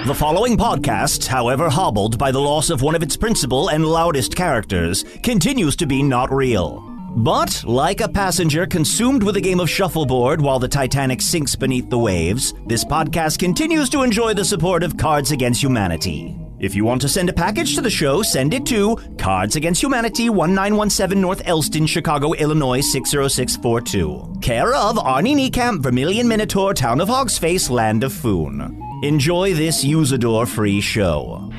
The following podcast, however hobbled by the loss of one of its principal and loudest characters, continues to be not real. But, like a passenger consumed with a game of shuffleboard while the Titanic sinks beneath the waves, this podcast continues to enjoy the support of Cards Against Humanity. If you want to send a package to the show, send it to Cards Against Humanity, 1917 North Elston, Chicago, Illinois, 60642. Care of Arnie, Niekamp, Vermilion Minotaur, Town of Hogsface, Land of Foon. Enjoy this Usador-free show.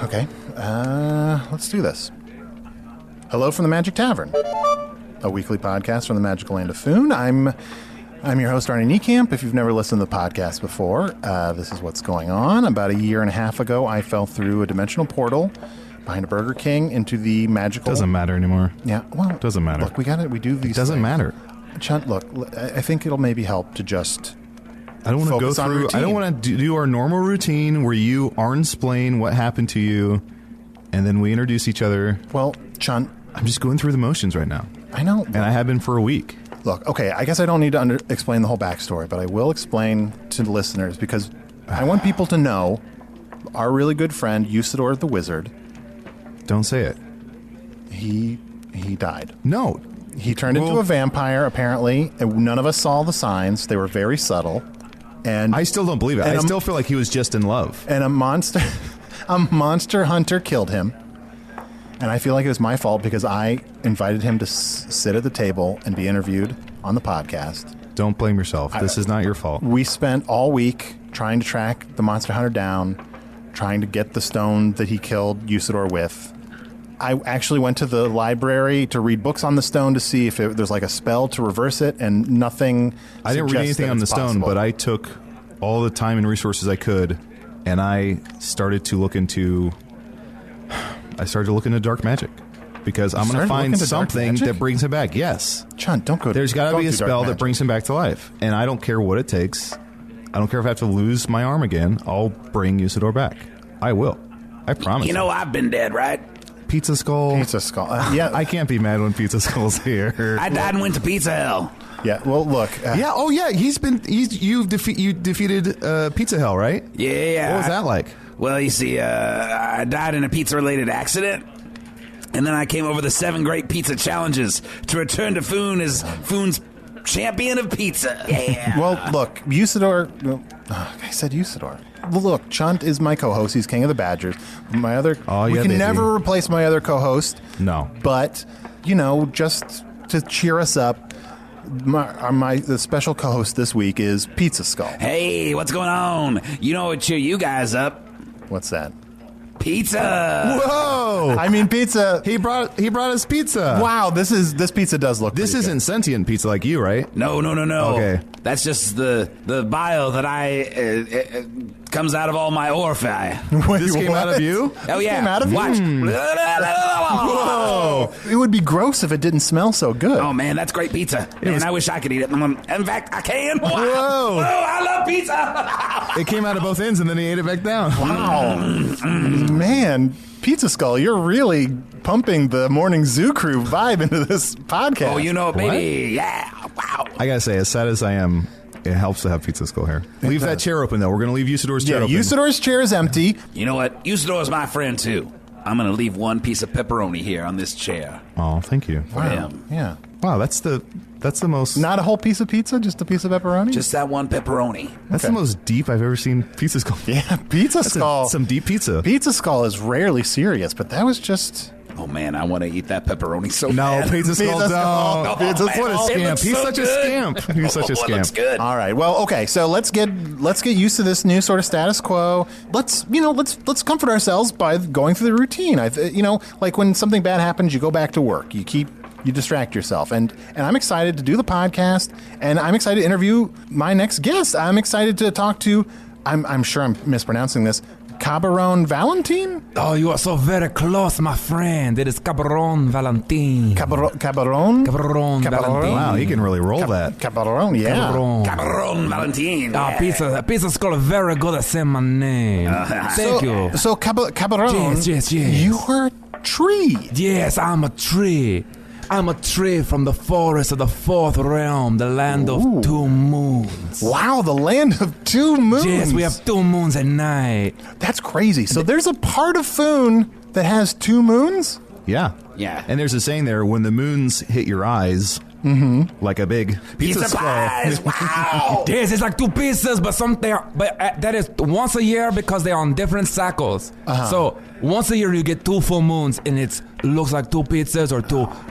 Okay, let's do this. Hello from the Magic Tavern, a weekly podcast from the magical land of Foon. I'm your host, Arnie Niekamp. If you've never listened to the podcast before, this is what's going on. About a year and a half ago, I fell through a dimensional portal behind a Burger King into the magical... Doesn't matter anymore. Yeah, well... Doesn't matter. Look, we do these It doesn't things. matter. Chunt, look, I think it'll maybe help to just... I don't want to go through... I don't want to do our normal routine where you explain what happened to you, and then we introduce each other. Well, Chunt... I'm just going through the motions right now. I know. And I have been for a week. Look, okay, I guess I don't need to explain the whole backstory, but I will explain to the listeners because I want people to know our really good friend, Usador the Wizard. Don't say it. He died. No. He turned into a vampire, apparently, and none of us saw the signs. They were very subtle. And I still don't believe it. I still feel like he was just in love. And a monster hunter killed him. And I feel like it was my fault because I invited him to sit at the table and be interviewed on the podcast. Don't blame yourself. This is not your fault. We spent all week trying to track the monster hunter down, trying to get the stone that he killed Usador with. I actually went to the library to read books on the stone to see if there's like a spell to reverse it, and nothing. I didn't read anything on the stone, but I took all the time and resources I could, and I started to look into dark magic because I'm going to find something that brings him back. Yes, Chunt, don't go. There's got to be a spell that brings him back to life, and I don't care what it takes. I don't care if I have to lose my arm again. I'll bring Usador back. I will. I promise. You know I've been dead, right? Pizza Skull. Yeah, I can't be mad when Pizza Skull's here. I died and went to Pizza Hell. Yeah. Well, look. Yeah. Oh, yeah. You defeated Pizza Hell, right? Yeah. What was that like? Well, you see, I died in a pizza-related accident, and then I came over the 7 Great Pizza Challenges to return to Foon as Foon's champion of pizza. Yeah. Well, look, Usador. I said Usador. Well, look, Chunt is my co-host. He's King of the Badgers. My other. We can never replace my other co-host. No. But just to cheer us up, the special co-host this week is Pizza Skull. Hey, what's going on? You know what cheer you guys up? What's that? Pizza. Whoa! I mean, pizza. He brought us pizza. Wow, this pizza does look. This isn't sentient pizza like you, right? No. Okay, that's just the bile that comes out of all my Orphi. This came out of you? Oh yeah. Came out of Watch. Whoa! It would be gross if it didn't smell so good. Oh man, that's great pizza. Man, I wish I could eat it. In fact, I can. Whoa! Whoa, I love pizza. It came out of both ends and then he ate it back down. Wow. Man, Pizza Skull, you're really pumping the Morning Zoo Crew vibe into this podcast. Oh, you know it, baby. Yeah. Wow. I gotta say, as sad as I am, it helps to have Pizza Skull here. Leave that chair open, though. We're gonna leave Usador's chair open. Usador's chair is empty. You know what? Usador's my friend, too. I'm gonna leave one piece of pepperoni here on this chair. Oh, thank you. Wow. Yeah. Wow, that's the most... Not a whole piece of pizza, just a piece of pepperoni? Just that one pepperoni. That's the most deep I've ever seen Pizza Skull. Yeah, Pizza Skull. Some deep pizza. Pizza Skull is rarely serious, but that was just... Oh, man, I want to eat that pepperoni so bad. No, Pizza Skull, don't. Pizza What a scamp. He's such a scamp. He's such a scamp. It looks good. All right. Well, okay. So let's get used to this new sort of status quo. Let's comfort ourselves by going through the routine. Like when something bad happens, you go back to work. You distract yourself. And I'm excited to do the podcast, and I'm excited to interview my next guest. I'm excited to talk to, I'm sure I'm mispronouncing this, Caball'on Valentin? Oh, you are so very close, my friend. It is Caball'on Valentin. Caball'on? Caball'on Valentin. Wow, he can really roll that. Caball'on, yeah. Caball'on Valentin. Pizza school very good at saying my name. Thank you. So Caball'on, Yes. you are a tree. Yes, I'm a tree. I'm a tree from the forest of the fourth realm, the land of 2 moons. Wow, the land of 2 moons. Yes, we have 2 moons at night. That's crazy. So there's a part of Foon that has 2 moons? Yeah. Yeah. And there's a saying there, when the moons hit your eyes, like a big Pizza skull. pies. Wow. Yes, it's like 2 pizzas, but that is once a year because they're on different cycles. So once a year you get 2 full moons, and it looks like 2 pizzas or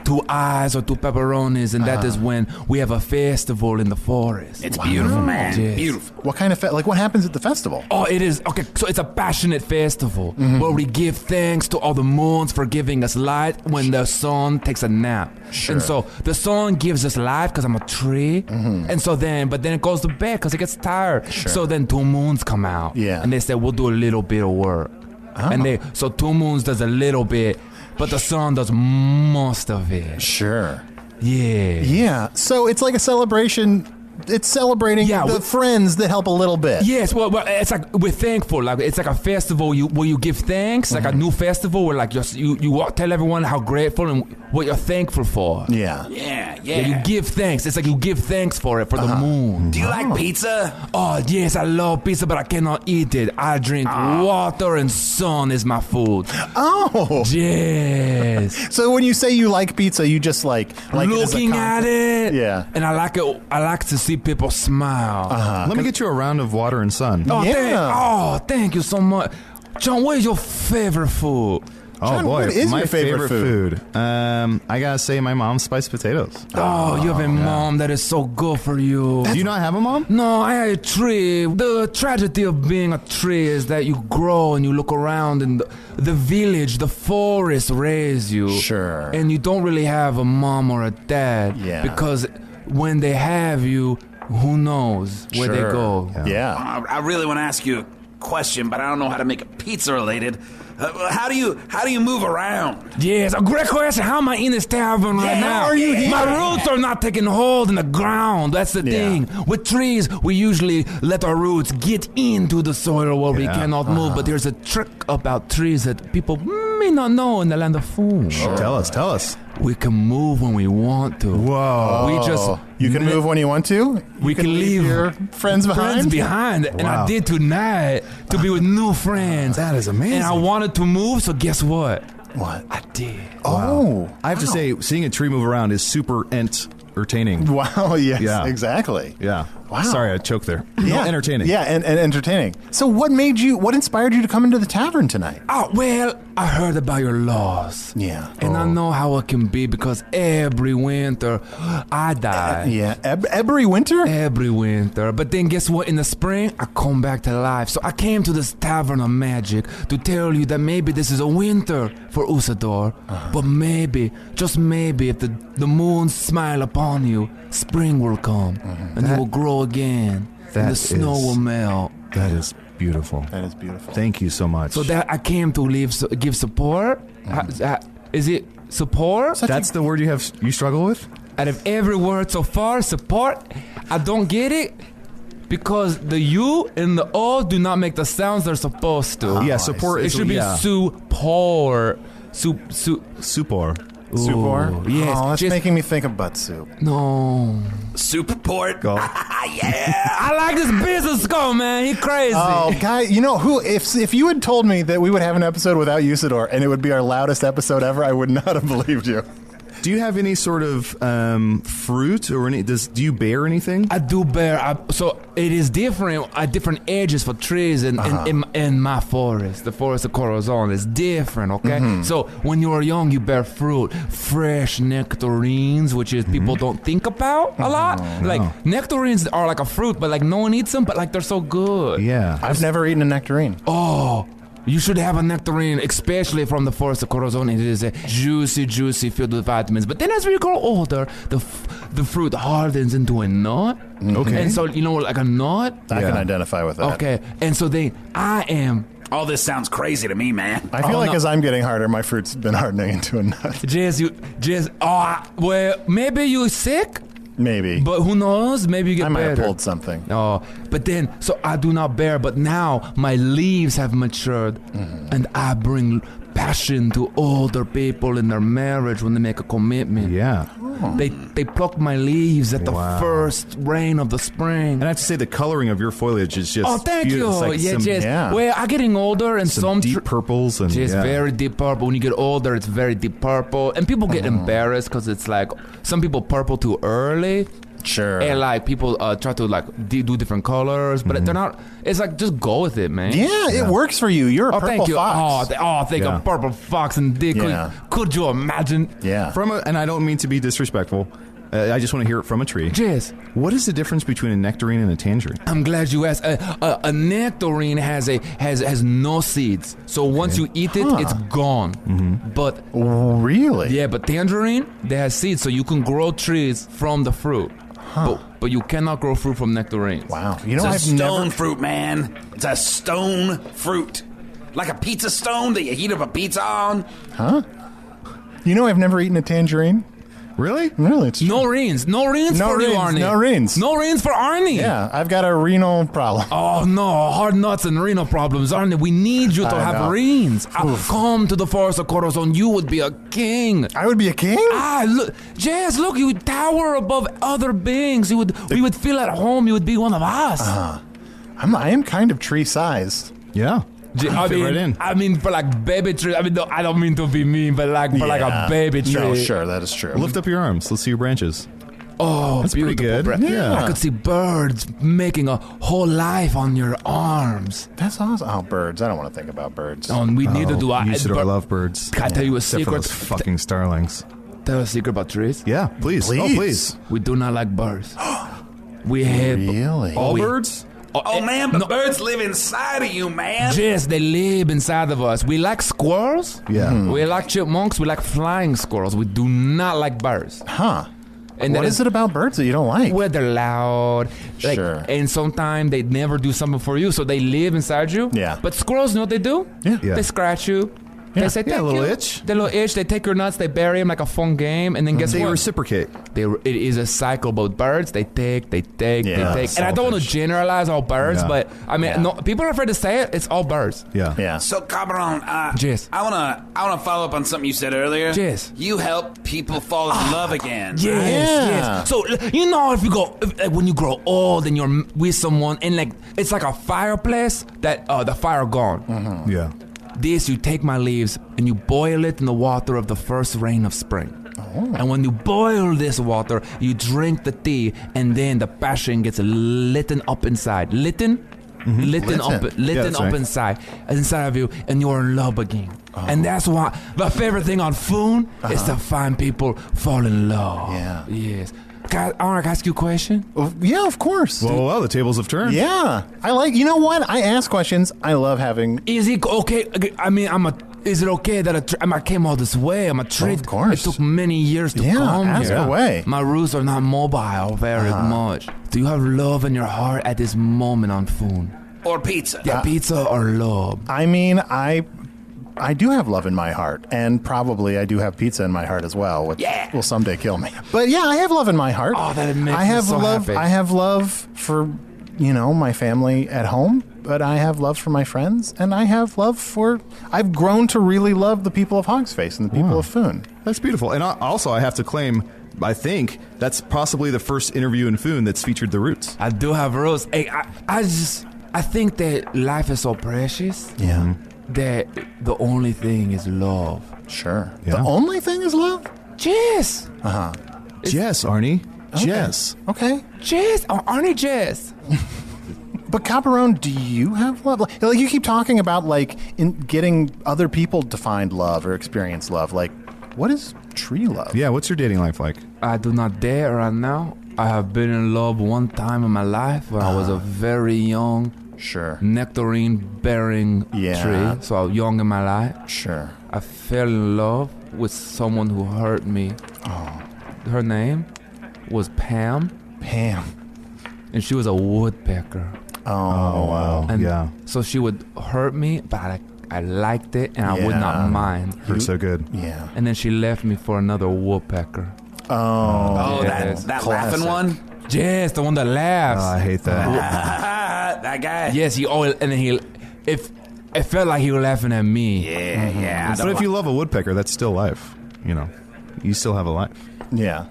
two eyes or 2 pepperonis, and that is when we have a festival in the forest. It's beautiful, man. Yes. Beautiful. What kind of what happens at the festival? Oh, it is. Okay, so it's a passionate festival where we give thanks to all the moons for giving us light when the sun takes a nap. Sure. And so the sun gives us life because I'm a tree. And so but then it goes to bed because it gets tired. Sure. So then 2 moons come out. Yeah. And they say, we'll do a little bit of work. And so 2 moons does a little bit, but the sun does most of it. Sure. Yeah. Yeah. So it's like a celebration. It's celebrating the friends that help a little bit. Yes, well, it's like we're thankful. Like it's like a festival where you give thanks, like a new festival where like you tell everyone how grateful and what you're thankful for. Yeah. Yeah. You give thanks. It's like you give thanks for it for the moon. Do you like pizza? Oh yes, I love pizza, but I cannot eat it. I drink water, and sun is my food. Oh. Yes. So when you say you like pizza, you just like looking at it. Yeah. And I like to see people smile. Let me get you a round of water and sun. Thank you so much. John, what is your favorite food? John, oh boy, what is my your favorite food? I gotta say my mom's spiced potatoes. Oh, you have a mom that is so good for you. Do you not have a mom? No, I had a tree. The tragedy of being a tree is that you grow and you look around and the village, the forest raise you. Sure. And you don't really have a mom or a dad. Yeah. Because when they have you, who knows where they go. Yeah. I really want to ask you a question, but I don't know how to make it pizza related. How do you move around? Yes, a great question. How am I in this tavern right now? How are you here? My roots are not taking hold in the ground. That's the thing. With trees, we usually let our roots get into the soil where we cannot move. But there's a trick about trees that people may not know in the land of Foon. Tell us. We can move when we want to. Whoa. You can move when you want to? We can leave your friends behind? And I did tonight to be with new friends. That is amazing. And I wanted to move, so guess what? What? I did. Oh. I have to say, seeing a tree move around is super entertaining. Wow, yes, Yeah. exactly. Yeah. Wow. Sorry, I choked there. No, entertaining. Yeah, and entertaining. So what inspired you to come into the tavern tonight? Oh, well, I heard about your loss. Yeah. And I know how it can be because every winter I die. Yeah, every winter? Every winter. But then guess what? In the spring, I come back to life. So I came to this Tavern of Magic to tell you that maybe this is a winter for Usador. But maybe, just maybe, if the moons smile upon you, spring will come and you will grow again. And the snow will melt. That is beautiful. That is beautiful. Thank you so much. So that I came to give support. Is it support? That's the word you struggle with? Out of every word so far, support, I don't get it because the U and the O do not make the sounds they're supposed to. Yeah, support. It should be support. Support. Supor? Yes. Oh, that's making me think of butt soup. No. Soup port? Go. Yeah. I like this business go, man. He crazy. Oh, guy, you know who? If you had told me that we would have an episode without Usador and it would be our loudest episode ever, I would not have believed you. Do you have any sort of fruit or do you bear anything? I do bear. So it is different at different ages for trees in my forest. The forest of Caball'on is different, okay? So when you are young, you bear fruit, fresh nectarines, which is people don't think about a lot. Like nectarines are like a fruit, but like no one eats them, but like they're so good. Yeah. I've never eaten a nectarine. Oh, you should have a nectarine, especially from the forest of Caball'on. It is a juicy, filled with vitamins. But then as we grow older, the fruit hardens into a nut. Okay. And so, like a nut. I can identify with that. Okay. And so I am All this sounds crazy to me, man. I feel like as I'm getting harder, my fruit's been hardening into a nut. Well, maybe you're sick? Maybe. But who knows? Maybe you get I might better. have pulled something. Oh, but then, so I do not bear, but now my leaves have matured, and I bring passion to older people in their marriage when they make a commitment. Yeah. They pluck my leaves at the first rain of the spring. And I have to say, the coloring of your foliage is just thank beautiful. you. It's like Well, I'm getting older, and some deep purples. And very deep purple. When you get older, it's very deep purple. And people get embarrassed because it's like, some people purple too early. Sure. And like people try to like do different colors, but they're not. It's like, just go with it, man. Yeah, it works for you. You're a purple thank you. fox. Thank you. Purple fox indeed. Yeah. Could you imagine? Yeah. And I don't mean to be disrespectful. I just want to hear it from a tree. Yes. What is the difference between a nectarine and a tangerine? I'm glad you asked. A nectarine has no seeds, so once you eat it, it's gone. But Really? yeah, but tangerine, they have seeds, so you can grow trees from the fruit. But you cannot grow fruit from nectarines. Wow. You know, It's a I've stone never... fruit, man. It's a stone fruit. Like a pizza stone that you heat up a pizza on. Huh? You know, I've never eaten a tangerine. Really? Really? It's No reins for you, Arnie. No reins. No reins for Arnie. Yeah, I've got a renal problem. Oh no, hard nuts and renal problems, Arnie. We need you to I have know. reins. Come to the forest of Corazon. You would be a king. I would be a king? Look, Jazz, look, you would tower above other beings. We would feel at home. You would be one of us. I am kind of tree-sized. Yeah. Fit right in. I mean, for like baby tree. I mean, no, I don't mean to be mean, but like for like a baby tree. No, sure, that is true. Lift up your arms. Let's see your branches. Oh, That's pretty beautiful. good. Yeah. I could see birds making a whole life on your arms. That's awesome. Oh, birds. I don't want to think about birds. Oh, and we neither do I. I love birds. Can I tell you a Except for secret? those fucking starlings. Tell you a secret about trees? Yeah, please. Please. Oh, please. We do not like birds. We hate Really? All birds? Oh, man, but birds live inside of you, man. Yes, they live inside of us. We like squirrels. Yeah. We like chipmunks. We like flying squirrels. We do not like birds. Huh. And What is it about birds that you don't like? Well, they're loud. Like, Sure. And sometimes they never do something for you, so they live inside you. Yeah. But squirrels, you know what they do? Yeah. They scratch you. They say, Yeah, a thank little you. itch. They little itch. They take your nuts. They bury them like a fun game. And then guess They what? reciprocate. It is a cycle. But birds, they take. Yeah, And I don't want to selfish. generalize all birds, Yeah. but I mean, no, people are afraid to say it. It's all birds. Yeah. Yeah. So, Caball'on, Yes. I wanna follow up on something you said earlier. Yes. You help people fall in love again. Yes, Yeah. yes. So you know, if you go when you grow old and you're with someone, and like it's like a fireplace that the fire gone. Yeah. This, you take my leaves and you boil it in the water of the first rain of spring. And when you boil this water, you drink the tea, and then the passion gets lit up inside. Lit up that's right. inside of you, and you're in love again. And that's why my favorite thing on food is to find people fall in love. Yeah. Yes. Can I ask you a question? Yeah, of course. Well, the tables have turned. Yeah. You know what? I ask questions. I love having... Is it okay? I mean, is it okay that I came all this way? I'm a tree. Of course. It took many years to Yeah, come ask here. away. My roots are not mobile very much. Do you have love in your heart at this moment on food? Or pizza. Yeah, pizza or love? I mean, I do have love in my heart, and probably I do have pizza in my heart as well, which will someday kill me. But yeah, I have love in my heart. Oh, that makes I have me so love. happy. I have love for, my family at home, but I have love for my friends, and I have love for... I've grown to really love the people of Hogsface and the people of Foon. That's beautiful. And also, I have to claim, I think that's possibly the first interview in Foon that's featured the roots. I do have roots. Hey, I think that life is so precious. Yeah. That the only thing is love. Sure. Yeah. The only thing is love? Jess. Jess, Arnie. Jess. Okay. Jess. Oh, Arnie Jess. But Caball'on, do you have love? Like you keep talking about in getting other people to find love or experience love. Like, what is tree love? Yeah, what's your dating life like? I do not dare right now. I have been in love one time in my life when I was a very young Sure. nectarine-bearing Yeah. tree. So I was young in my life. Sure. I fell in love with someone who hurt me. Her name was Pam, Pam. and she was a woodpecker. Oh, wow. And yeah. so she would hurt me, but I liked it, and I would not mind. Hurt so good. Yeah. And then she left me for another woodpecker. Oh, yes. that laughing one? Yes, the one that laughs. Oh, I hate that. That guy. Yes, he always, and then it felt like he was laughing at me. Yeah. But if you love a woodpecker, that's still life. You know, you still have a life. Yeah.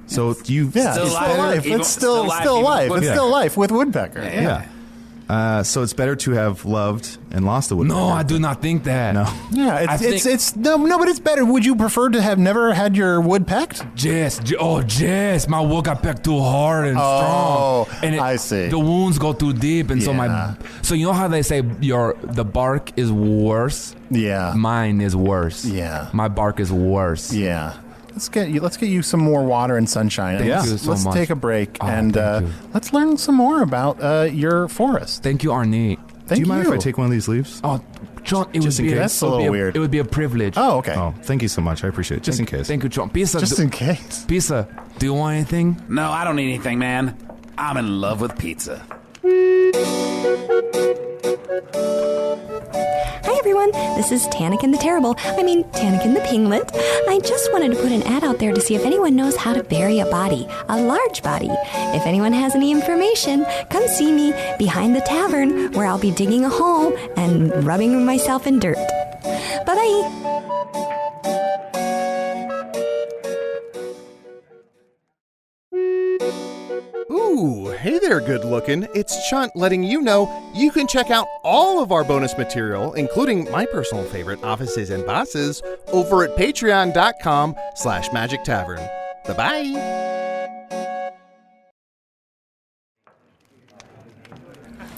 So you, Yeah, Still it's life. still life. Even- It's still still life, life. even It's with- still life with woodpecker. yeah. So it's better to have loved and lost a woodpecker. No, I do not think that. No. Yeah, I think- it's no, but it's better. Would you prefer to have never had your wood pecked? Jess, my wood got pecked too hard and Oh, strong. And I see. The wounds go too deep, and Yeah. so you know how they say the bark is worse? Yeah. Mine is worse. Yeah. My bark is worse. Yeah. Let's get you some more water and sunshine. Thank And you let's so much. take a break Oh, and thank you. let's learn some more about your forest. Thank you, Arnie. Thank Do you mind if I take one of these leaves? Oh, John, it Just would in be case. That's a little weird. It would be a privilege. Oh, okay. Oh, thank you so much. I appreciate it. Just in case. Thank you, John. Pizza. Just in case. Pizza. Do you want anything? No, I don't need anything, man. I'm in love with pizza. Hi everyone, this is Tannakin the Terrible. Tannakin the Pinglet. I just wanted to put an ad out there to see if anyone knows how to bury a body, a large body. If anyone has any information, come see me behind the tavern where I'll be digging a hole and rubbing myself in dirt. Bye-bye. Ooh, hey there, good looking. It's Chunt letting you know you can check out all of our bonus material, including my personal favorite, Offices and Bosses, over at patreon.com/Magic Tavern. Bye-bye.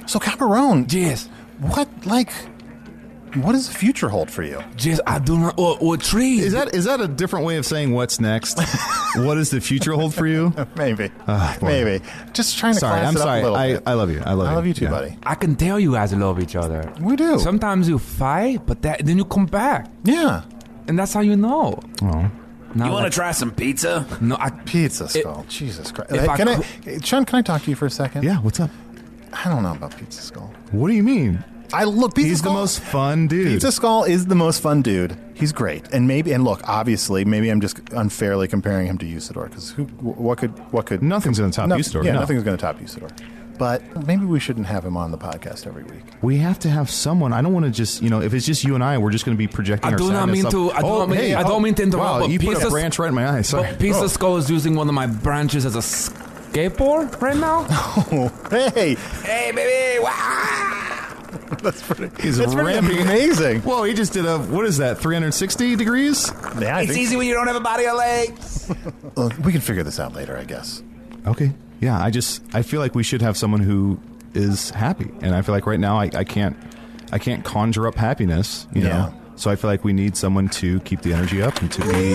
So, Caball'on, Yes. what does the future hold for you? Yes, I do not. Or trees. Is that a different way of saying what's next? What does the future hold for you? Maybe. boy. Maybe. Just trying to Sorry, class I'm it up sorry. a little bit. I love you. I love you too, Yeah. buddy. I can tell you guys love each other. We do. Sometimes you fight, but then you come back, Yeah. and that's how you know. Oh. You want to try some pizza? No, Pizza skull. Jesus Christ. if I Sean, can I talk to you for a second? Yeah, what's up? I don't know about Pizza Skull. What do you mean? Pizza He's Skull, the most fun dude. Pizza Skull is the most fun dude. He's great. And look, obviously, maybe I'm just unfairly comparing him to Usador, because what could Nothing's going to top Usador. Yeah, no. nothing's going to top Usador. But maybe we shouldn't have him on the podcast every week. We have to have someone. I don't want to just, if it's just you and I, we're just going to be projecting I our do not sadness mean up. to- I don't mean to interrupt, Wow, but you put a Pizza- branch right in my eye. Sorry. But Pizza Skull is using one of my branches as a skateboard right now. Hey, Hey, baby! Wow! He's that's pretty ramping. amazing. Whoa, he just did what is that, 360 degrees? Yeah, I It's think easy when you don't have a body or legs. we can figure this out later, I guess. Okay. Yeah, I feel like we should have someone who is happy. And I feel like right now I can't conjure up happiness, you Yeah. know. So I feel like we need someone to keep the energy up and to be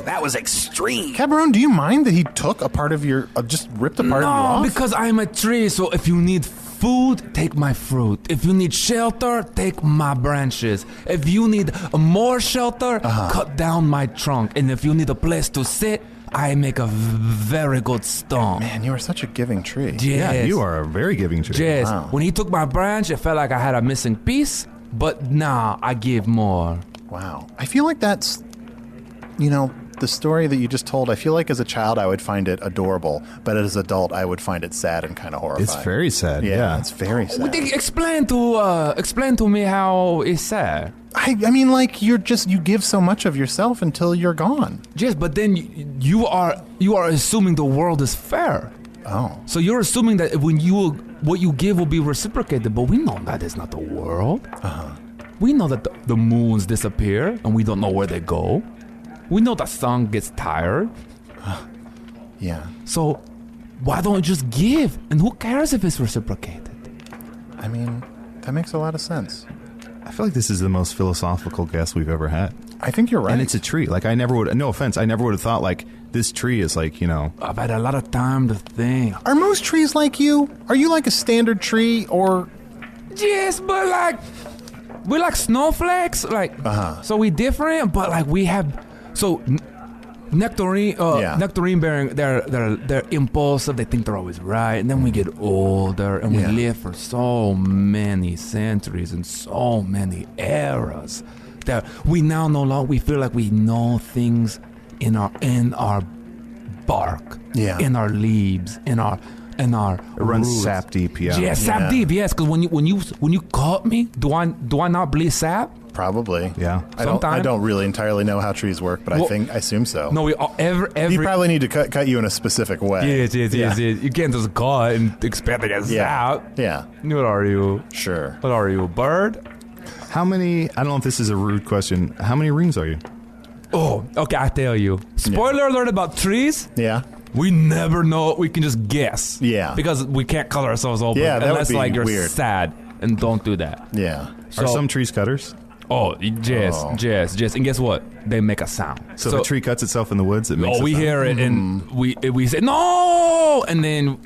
That was extreme. Caball'on, do you mind that he took a part of your, just ripped a part of you No, off? because I'm a tree. So if you need food, take my fruit. If you need shelter, take my branches. If you need more shelter, cut down my trunk. And if you need a place to sit, I make a very good stump. Man, you are such a giving tree. Yes. Yeah, you are a very giving tree. Yes. Wow. When he took my branch, it felt like I had a missing piece. But now I give more. Wow. I feel like that's, the story that you just told, I feel like as a child I would find it adorable, but as an adult I would find it sad and kind of horrifying. It's very sad. Yeah, it's very sad. Explain to me how it's sad. I mean, like, you give so much of yourself until you're gone. Yes, but then you are assuming the world is fair. Oh. So you're assuming that what you give will be reciprocated, but we know that is not the world. We know that the moons disappear and we don't know where they go. We know the sun gets tired. Yeah. So why don't you just give? And who cares if it's reciprocated? I mean, that makes a lot of sense. I feel like this is the most philosophical guest we've ever had. I think you're right. And it's a tree. Like, no offense, I never would have thought, like, this tree is like, I've had a lot of time to think. Are most trees like you? Are you like a standard tree, or... Yes, but we're like snowflakes. So we different, but we have... So nectarine bearing, they're impulsive. They think they're always right, and then we get older and we live for so many centuries and so many eras that we now no longer we feel like we know things in our bark, in our leaves, in our it runs roots. sap deep. Sap deep. Yes, because when you cut me, do I not bleed sap? Probably. Yeah. I don't really entirely know how trees work, but I assume so. No, we every. You probably need to cut you in a specific way. Yes. You can't just cut and expect to get sap. Yeah. What are you? Sure. What are you, a bird? How many? I don't know if this is a rude question. How many rings are you? Oh, okay. I tell you. Spoiler alert about trees. Yeah. We never know. We can just guess. Yeah. Because we can't cut ourselves open. Yeah, that unless would be you're weird. sad, and don't do that. Yeah. Are some trees cutters? Oh, yes. And guess what? They make a sound. So if a tree cuts itself in the woods, it makes a we sound. hear it, and we say, no! And then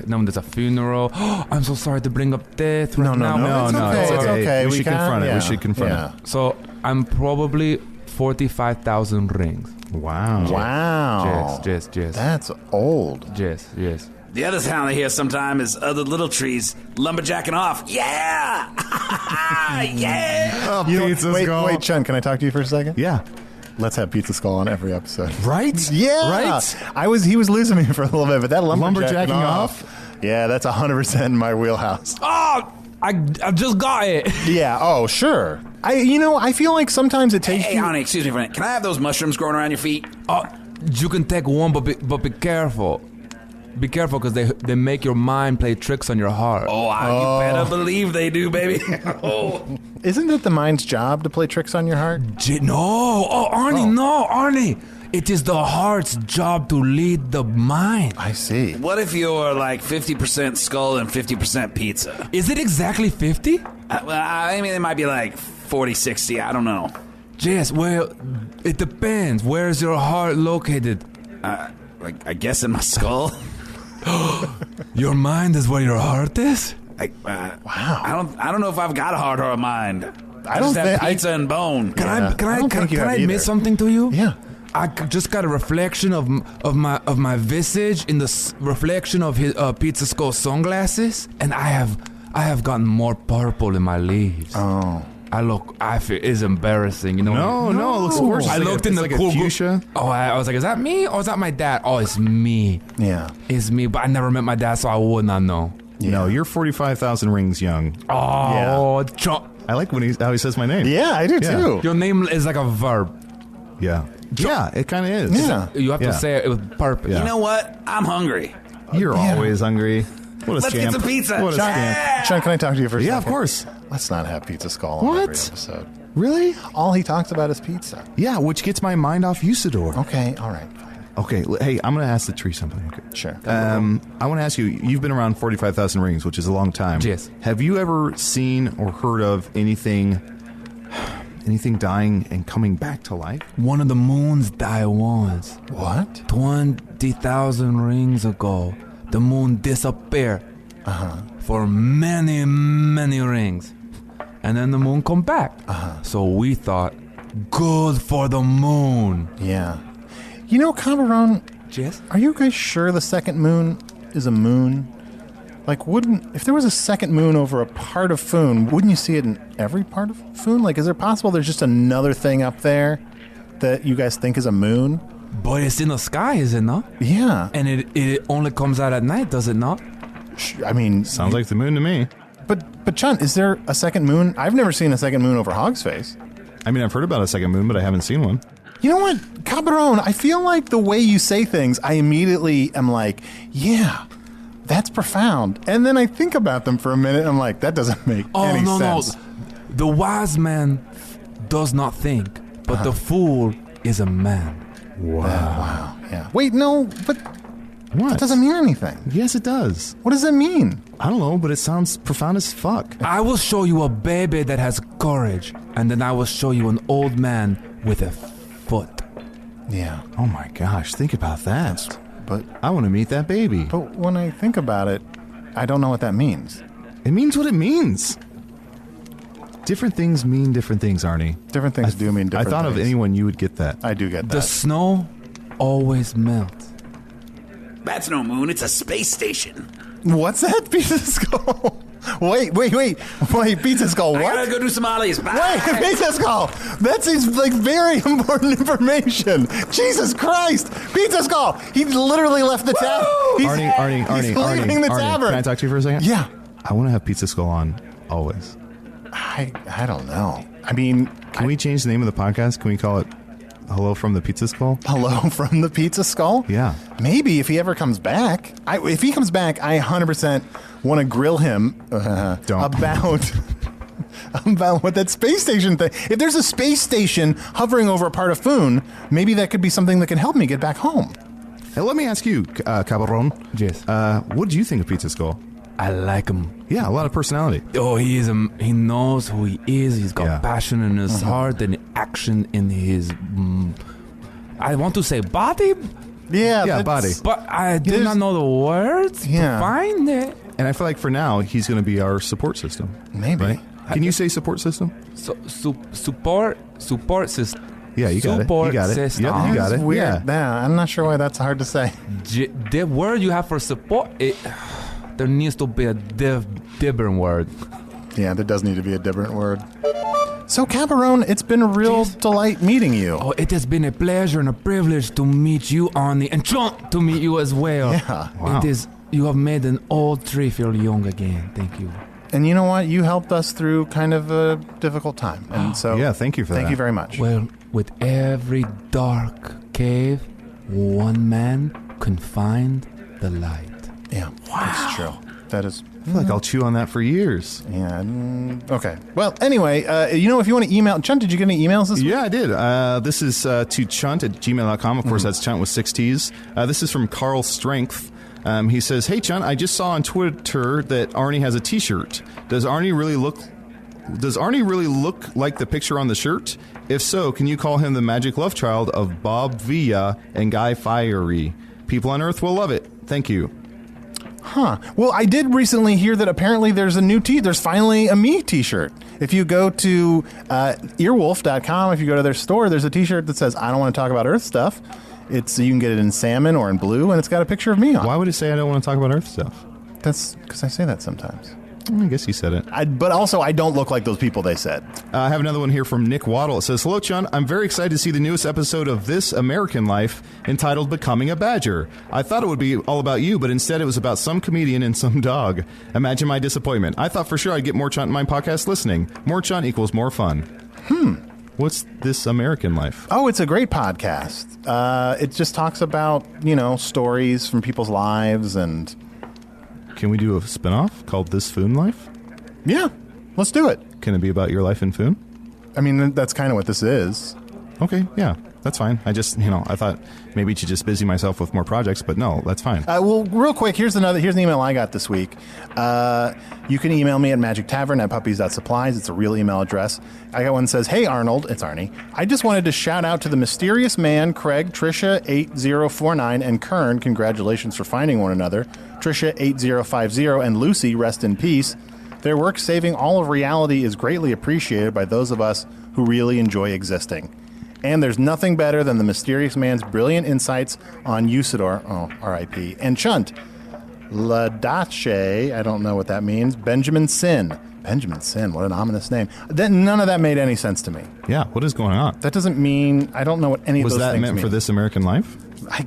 when there's a funeral, I'm so sorry to bring up death right now. No, it's okay. We should confront it. We should confront it. So I'm probably 45,000 rings. Wow. Yes. That's old. Yes. The other sound I hear sometime is other little trees lumberjacking off. Yeah! Yeah! Oh, pizza skull. Wait, Chunt, can I talk to you for a second? Yeah. Let's have Pizza Skull on every episode. Right? Yeah. Right? He was losing me for a little bit, but that Lumberjacking off. Yeah, that's 100% in my wheelhouse. Oh, I just got it. Yeah. Oh, sure. I feel like sometimes it takes. Hey, Arnie, excuse me for a minute. Can I have those mushrooms growing around your feet? You can take one, but be careful. Be careful, because they make your mind play tricks on your heart. You better believe they do, baby. Isn't it the mind's job to play tricks on your heart? No. Arnie. It is the heart's job to lead the mind. I see. What if you're like 50% skull and 50% pizza? Is it exactly 50? I mean, it might be like 40-60. I don't know. Yes, well, it depends. Where is your heart located? I guess in my skull. Your mind is where your heart is? Wow. I don't know if I've got a heart or a mind. I don't just have think- pizza and bone. Can I think you have admit either. something to you? Yeah. I just got a reflection of my visage in the reflection of his Pizza Skull sunglasses, and I have gotten more purple in my leaves. Oh. I feel it's embarrassing, you know. No, it looks worse. I looked in the like a cool fuchsia. Oh, I was like, is that me or is that my dad? Oh, it's me. Yeah. It's me, but I never met my dad, so I would not know. Yeah. No, you're 45,000 rings young. Oh, I like how he says my name. Yeah, I do too. your name is like a verb. Yeah. Yeah, it kind of is. Yeah. You have to say it with purpose. Yeah. You know what? I'm hungry. You're always hungry. What a Let's scamp. get some pizza. What a scamp. Chunt, can I talk to you for a second? Yeah, of course. Let's not have Pizza Skull on What? every episode. Really? All he talks about is pizza. Yeah, which gets my mind off Usador. Okay, all right, fine. Okay, hey, I'm going to ask the tree something. Okay. Sure. I want to ask you, you've been around 45,000 rings, which is a long time. Yes. Have you ever seen or heard of anything dying and coming back to life? One of the moons died once. What? 20,000 rings ago, the moon disappeared for many, many rings. And then the moon come back. So we thought, good for the moon. Yeah. You know, Caball'on, Yes? are you guys sure the second moon is a moon? Like, if there was a second moon over a part of Foon, wouldn't you see it in every part of Foon? Like, is it possible there's just another thing up there that you guys think is a moon? But it's in the sky, is it not? Yeah. And it only comes out at night, does it not? I mean... Sounds like the moon to me. But Chunt, is there a second moon? I've never seen a second moon over Hog's Face. I mean, I've heard about a second moon, but I haven't seen one. You know what, Caball'on, I feel like the way you say things, I immediately am like, yeah, that's profound. And then I think about them for a minute, and I'm like, that doesn't make any sense. No. The wise man does not think, but the fool is a man. Wow. Yeah. Wait, no, but What? that doesn't mean anything. Yes, it does. What does it mean? I don't know, but it sounds profound as fuck. I will show you a baby that has courage, and then I will show you an old man with a foot. Yeah. Oh my gosh, think about that. But I want to meet that baby. when I think about it, I don't know what that means. It means what it means. Different things mean different things, Arnie. Different things do mean different things. I thought of anyone you would get that. I do get that. The snow always melts. That's no moon. It's a space station. What's that, Pizza Skull? Wait, Pizza Skull, what? I gotta go do some ollies. Bye. Wait, Pizza Skull! That seems like very important information. Jesus Christ! Pizza Skull! He literally left the tavern. Arnie, leaving the tavern. Can I talk to you for a second? Yeah. I want to have Pizza Skull on always. I don't know. I mean... Can we change the name of the podcast? Can we call it Hello from the Pizza Skull? Hello from the Pizza Skull? Yeah. Maybe if he ever comes back. If he comes back, I 100% want to grill him about what that space station thing. If there's a space station hovering over a part of Foon, maybe that could be something that can help me get back home. Hey, let me ask you, Caball'on. Yes. What did you think of Pizza Skull? I like him. Yeah, a lot of personality. Oh, he knows who he is. He's got passion in his heart and action in his, I want to say body. Yeah, body. But I do not know the words to find it. And I feel like for now, he's going to be our support system. Maybe. Right? Can you say support system? Support system. Yeah, you got it. You got it. System. Yep, you got it. Weird. Yeah. I'm not sure why that's hard to say. The word you have for support, there needs to be a different word. Yeah, there does need to be a different word. So, Caball'on, it's been a real delight meeting you. Oh, it has been a pleasure and a privilege to meet you, Arnie, and Chunt to meet you as well. Yeah. Wow. You have made an old tree feel young again. Thank you. And you know what? You helped us through kind of a difficult time. And so, yeah, thank you for that. Thank you very much. Well, with every dark cave, one man can find the light. Yeah, that's true. That is... I feel like I'll chew on that for years. Yeah. Okay. Well, anyway, if you want to email... Chunt, did you get any emails this week? Yeah, I did. This is to chunt@gmail.com. Of course, that's Chunt with 6 T's. This is from Carl Strength. He says, "Hey, Chunt, I just saw on Twitter that Arnie has a T-shirt. Does Arnie really look like the picture on the shirt? If so, can you call him the magic love child of Bob Villa and Guy Fieri? People on Earth will love it. Thank you." Huh. Well, I did recently hear that apparently there's there's finally a me T-shirt. If you go to earwolf.com, if you go to their store, there's a T-shirt that says, "I don't want to talk about Earth stuff." You can get it in salmon or in blue, and it's got a picture of me on it. Why would it say I don't want to talk about Earth stuff? That's because I say that sometimes. I guess you said it. But also, I don't look like those people they said. I have another one here from Nick Waddle. It says, "Hello, Chunt. I'm very excited to see the newest episode of This American Life entitled Becoming a Badger. I thought it would be all about you, but instead it was about some comedian and some dog. Imagine my disappointment. I thought for sure I'd get more Chunt in my podcast listening. More Chunt equals more fun." What's This American Life? Oh, it's a great podcast. It just talks about, stories from people's lives and... Can we do a spinoff called This Foon Life? Yeah, let's do it. Can it be about your life in Foon? I mean, that's kind of what this is. Okay, yeah, that's fine. I just, I thought maybe to just busy myself with more projects, but no, that's fine. Well, real quick, here's an email I got this week. You can email me at magictavern@puppies.supplies. It's a real email address. I got one that says, "Hey, Arnold," it's Arnie. "I just wanted to shout out to the mysterious man, Craig, Tricia 8049, and Kern. Congratulations for finding one another. Tricia 8050 and Lucy, rest in peace. Their work saving all of reality is greatly appreciated by those of us who really enjoy existing. And there's nothing better than the mysterious man's brilliant insights on Usador," R.I.P., "and Chunt. Ladache," I don't know what that means, "Benjamin Sin." Benjamin Sin, what an ominous name. None of that made any sense to me. Yeah, what is going on? That doesn't mean, I don't know what any of those things mean. Was that meant for This American Life?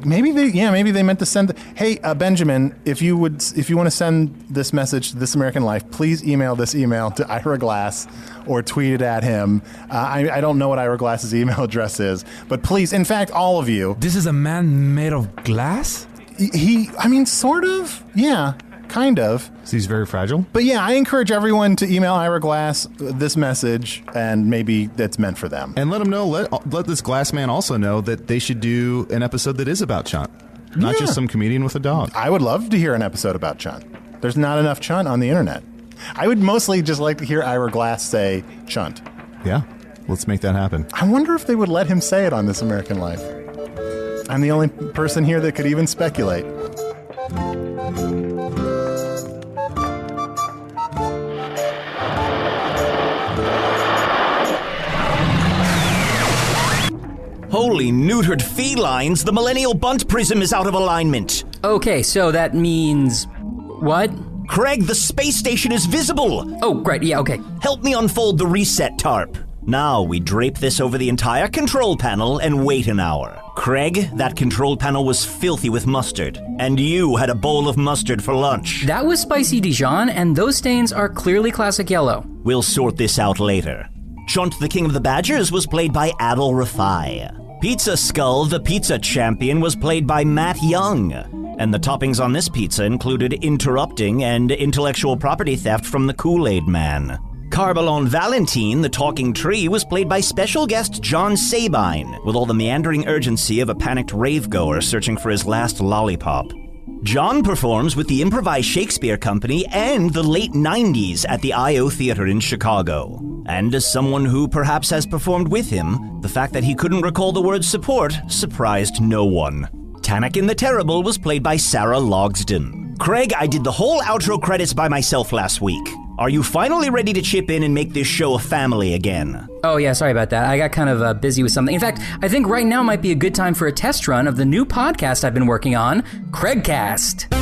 Maybe they meant to send. Hey, Benjamin, if you want to send this message to This American Life, please email this email to Ira Glass or tweet it at him. I don't know what Ira Glass's email address is, but please, in fact, all of you. This is a man made of glass? Sort of. Yeah, kind of. So he's very fragile? But yeah, I encourage everyone to email Ira Glass this message, and maybe that's meant for them. And let them know, let this glass man also know that they should do an episode that is about Chunt. Not just some comedian with a dog. I would love to hear an episode about Chunt. There's not enough Chunt on the internet. I would mostly just like to hear Ira Glass say Chunt. Yeah, let's make that happen. I wonder if they would let him say it on This American Life. I'm the only person here that could even speculate. Holy neutered felines, the millennial bunt prism is out of alignment. Okay, so that means... what? Craig, the space station is visible. Oh, great, yeah, okay. Help me unfold the reset tarp. Now we drape this over the entire control panel and wait an hour. Craig, that control panel was filthy with mustard, and you had a bowl of mustard for lunch. That was spicy Dijon, and those stains are clearly classic yellow. We'll sort this out later. Chunt, the King of the Badgers, was played by Adal Rifai. Pizza Skull, the pizza champion, was played by Matt Young. And the toppings on this pizza included interrupting and intellectual property theft from the Kool-Aid Man. Caball'on Valentin, the talking tree, was played by special guest John Sabine, with all the meandering urgency of a panicked rave-goer searching for his last lollipop. John performs with the Improvised Shakespeare Company and the late 90s at the I.O. Theater in Chicago. And as someone who perhaps has performed with him, the fact that he couldn't recall the word support surprised no one. Tannakin the Terrible was played by Sarah Logsdon. Craig, I did the whole outro credits by myself last week. Are you finally ready to chip in and make this show a family again? Oh yeah, sorry about that. I got kind of busy with something. In fact, I think right now might be a good time for a test run of the new podcast I've been working on, Craigcast.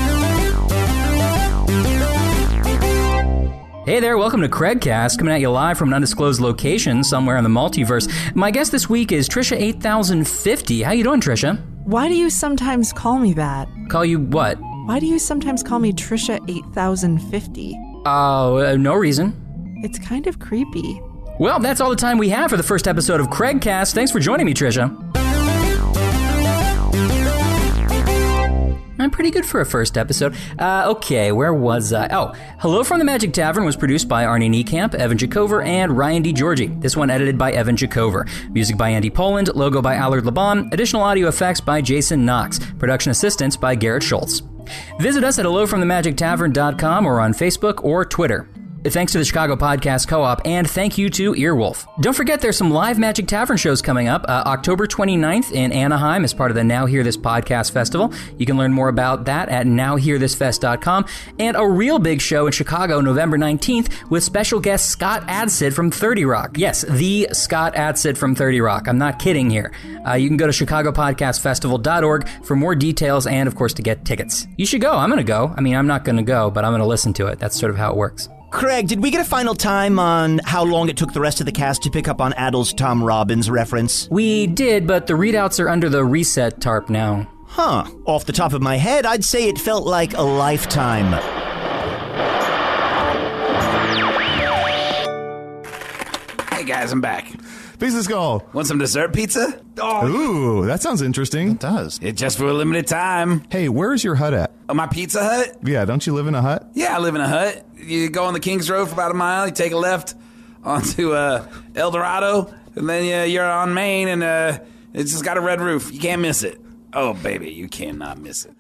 Hey there, welcome to Craigcast, coming at you live from an undisclosed location somewhere in the multiverse. My guest this week is Tricia 8050. How you doing, Tricia? Why do you sometimes call me that? Call you what? Why do you sometimes call me Tricia 8050? Oh, no reason. It's kind of creepy. Well, that's all the time we have for the first episode of Craigcast. Thanks for joining me, Tricia. I'm pretty good for a first episode. Okay, where was I? Oh, Hello from the Magic Tavern was produced by Arnie Niekamp, Evan Jacover, and Ryan DiGiorgi. This one edited by Evan Jacover. Music by Andy Poland, logo by Allard Laban, additional audio effects by Jason Knox, production assistance by Garrett Schultz. Visit us at hellofromthemagictavern.com or on Facebook or Twitter. Thanks to the Chicago Podcast Co-op, and thank you to Earwolf. Don't forget there's some live Magic Tavern shows coming up. October 29th in Anaheim as part of the Now Hear This Podcast Festival. You can learn more about that at nowhearthisfest.com. And a real big show in Chicago November 19th with special guest Scott Adsid from 30 Rock. Yes, the Scott Adsid from 30 Rock. I'm not kidding here. You can go to chicagopodcastfestival.org for more details and, of course, to get tickets. You should go. I'm going to go. I mean, I'm not going to go, but I'm going to listen to it. That's sort of how it works. Craig, did we get a final time on how long it took the rest of the cast to pick up on Adal's Tom Robbins reference? We did, but the readouts are under the reset tarp now. Huh. Off the top of my head, I'd say it felt like a lifetime. Hey guys, I'm back. Pizza Skull. Want some dessert pizza? Ooh, that sounds interesting. It does. It's just for a limited time. Hey, where's your hut at? Oh, my Pizza Hut? Yeah, don't you live in a hut? Yeah, I live in a hut. You go on the Kings Road for about a mile, you take a left onto El Dorado, and then you're on Main, and it's just got a red roof. You can't miss it. Oh, baby, you cannot miss it.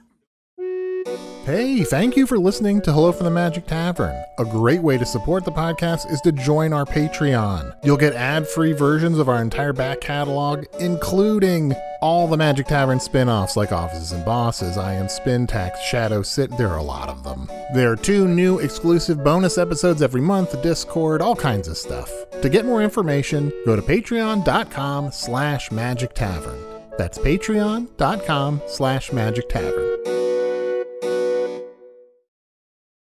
Hey, thank you for listening to Hello from the Magic Tavern. A great way to support the podcast is to join our Patreon. You'll get ad-free versions of our entire back catalog, including all the Magic Tavern spin-offs like Offices and Bosses, I Am Spin Tax, Shadow Sit. There are a lot of them. There are 2 new exclusive bonus episodes every month, Discord, all kinds of stuff. To get more information, go to patreon.com/Magic Tavern. That's patreon.com/Magic Tavern.